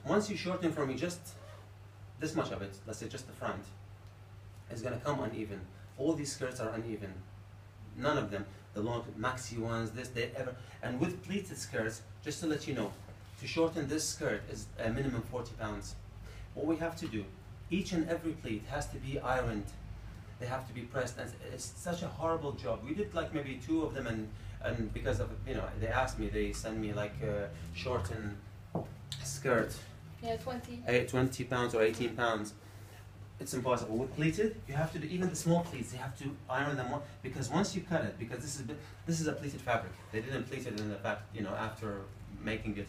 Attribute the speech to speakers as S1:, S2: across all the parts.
S1: Once you shorten for me just this much of it, let's say just the front, it's going to come uneven. All these skirts are uneven. None of them, the long maxi ones, this, they ever. And with pleated skirts, just to let you know, to shorten this skirt is a minimum 40 pounds. What we have to do, each and every pleat has to be ironed. They have to be pressed, and it's such a horrible job. We did like maybe 2 of them, and because of, you know, they asked me, they send me like a shorten skirt.
S2: Yeah, 20.
S1: 20 pounds or 18 pounds. It's impossible. With pleated, you have to do, even the small pleats, you have to iron them because once you cut it, because this is a pleated fabric. They didn't pleat it in the fact, you know, after making it.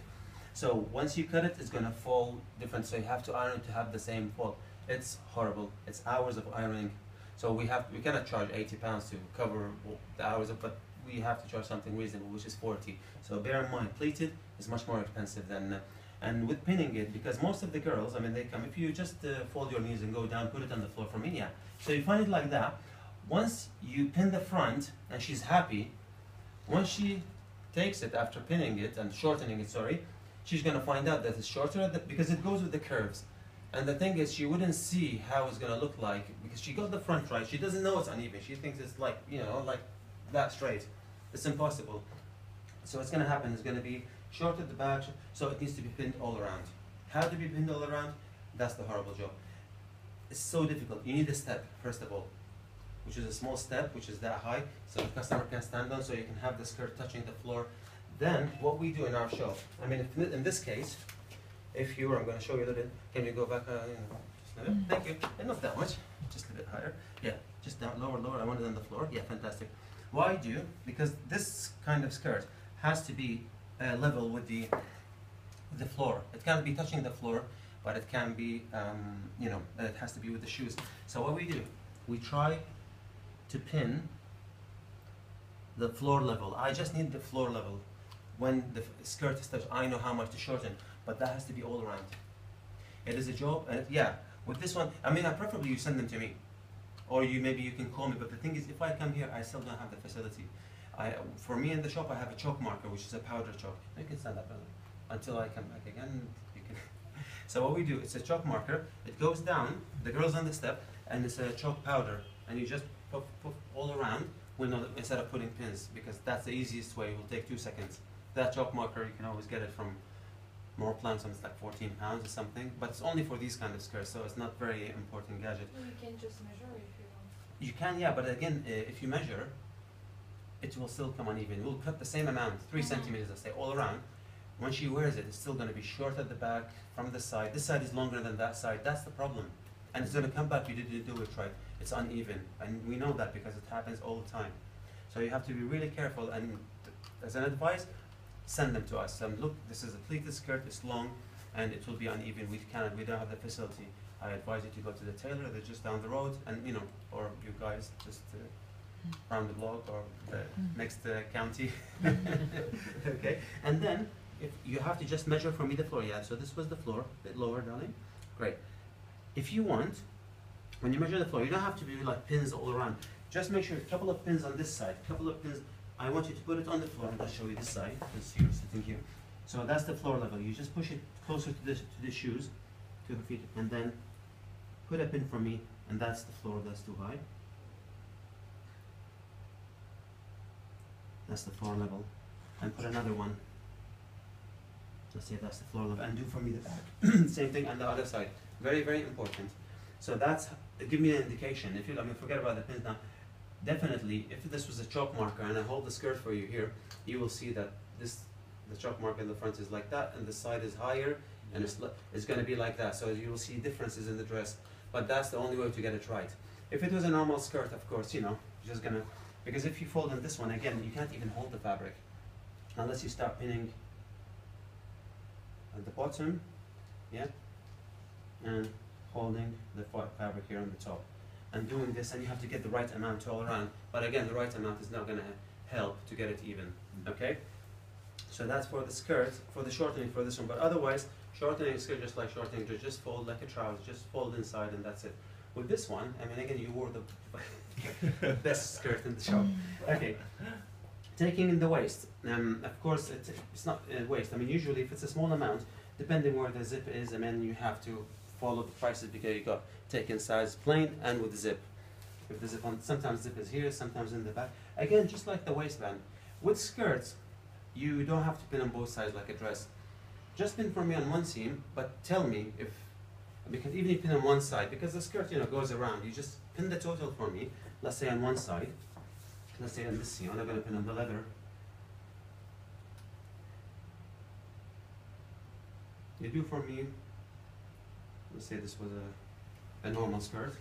S1: So once you cut it, it's gonna fall different. So you have to iron to have the same fall. It's horrible. It's hours of ironing. So we cannot charge 80 pounds to cover the hours of, but we have to charge something reasonable, which is 40. So bear in mind, pleated is much more expensive than. And with pinning it, because most of the girls, I mean, they come, if you just fold your knees and go down, put it on the floor for me, yeah. So you find it like that. Once you pin the front and she's happy, once she takes it after pinning it and shortening it, sorry, she's going to find out that it's shorter because it goes with the curves. And the thing is, she wouldn't see how it's going to look like because she got the front right. She doesn't know it's uneven. She thinks it's like, you know, like that straight. It's impossible. So what's going to happen is going to be short at the back, so it needs to be pinned all around. How to be pinned all around? That's the horrible job. It's so difficult. You need a step, first of all, which is a small step, which is that high, so the customer can stand on, so you can have the skirt touching the floor. Then, what we do in our show, I mean, if, in this case, if you were, I'm going to show you a little bit, can you go back, you know, just a little bit? Thank you. And not that much, just a bit higher. Yeah, just down, lower, lower, I want it on the floor. Yeah, fantastic. Why do? Because this kind of skirt has to be level with the floor. It can't be touching the floor, but it can be, you know, it has to be with the shoes. So what we do, we try to pin the floor level. I just need the floor level. When the skirt is touched, I know how much to shorten, but that has to be all around. It is a job, and yeah, with this one, I mean, preferably you send them to me, or maybe you can call me. But the thing is, if I come here, I still don't have the facility. For me in the shop, I have a chalk marker, which is a powder chalk. You can stand up, brother. Until I come back again, you can. So what we do, it's a chalk marker. It goes down, the girl's on the step, and it's a chalk powder. And you just puff all around, instead of putting pins, because that's the easiest way. It will take 2 seconds. That chalk marker, you can always get it from more plants, and it's like 14 pounds or something. But it's only for these kind of skirts, so it's not very important gadget.
S2: You can just measure if you want.
S1: You can, yeah, but again, if you measure, it will still come uneven. We'll cut the same amount, 3 centimeters, let's say, all around. When she wears it, it's still going to be short at the back, from the side. This side is longer than that side. That's the problem. And it's going to come back, you didn't do it right. It's uneven. And we know that because it happens all the time. So you have to be really careful. And as an advice, send them to us. Look, this is a pleated skirt, it's long, and it will be uneven. We don't have the facility. I advise you to go to the tailor, they're just down the road, and you know, or you guys just around the block or the next county. Okay, and then if you have to just measure for me the floor. Yeah, so this was the floor, a bit lower, darling. Great. If you want, when you measure the floor, you don't have to be like pins all around. Just make sure a couple of pins on this side, a couple of pins. I want you to put it on the floor, and I'll show you this side, because you're sitting here. So that's the floor level. You just push it closer to the shoes, to her feet, and then put a pin for me, and that's the floor. That's too high. That's the floor level. And put another one. Let's say that's the floor level. And do for me the back. Same thing on the other side. Very, very important. So that's, give me an indication. If you, I mean, forget about the pins now. Definitely, if this was a chalk marker and I hold the skirt for you here, you will see that the chalk marker in the front is like that, and the side is higher, and it's going to be like that. So you will see differences in the dress. But that's the only way to get it right. If it was a normal skirt, of course, you know, you're just going to, because if you fold in this one, again, you can't even hold the fabric unless you start pinning at the bottom, yeah, and holding the fabric here on the top. And doing this, and you have to get the right amount all around. But again, the right amount is not going to help to get it even, okay? So that's for the skirt, for the shortening for this one. But otherwise, shortening skirt, just like shortening, just fold like a trouser, just fold inside, and that's it. With this one, I mean, again, you wore the best skirt in the shop. Okay, Taking in the waist, of course it's not waist. I mean, usually if it's a small amount, depending where the zip is, I mean, you have to follow the prices because you got taken size plain and with the zip. If the zip on, sometimes zip is here, sometimes in the back. Again, just like the waistband. With skirts, you don't have to pin on both sides like a dress. Just pin for me on one seam, but tell me if, because even if you pin on one side, because the skirt, you know, goes around, you just pin the total for me, let's say on one side. Let's say on this seam, I'm not going to pin on the leather. You do for me, let's say this was a normal skirt,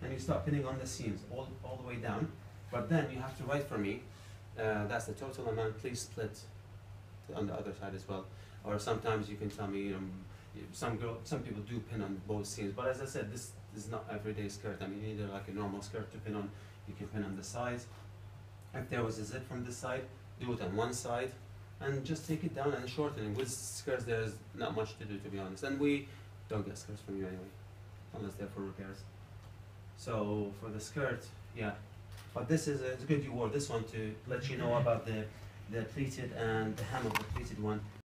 S1: and you start pinning on the seams all the way down, but then you have to write for me, that's the total amount, please split on the other side as well. Or sometimes you can tell me, you know, some people do pin on both seams, but as I said, this is not everyday skirt. I mean, you need like a normal skirt to pin on. You can pin on the sides. If there was a zip from this side, do it on one side, and just take it down and shorten it. With skirts, there's not much to do, to be honest. And we don't get skirts from you anyway, unless they're for repairs. So for the skirt, yeah. But this is it's good you wore this one to let you know about the pleated and the hem of the pleated one.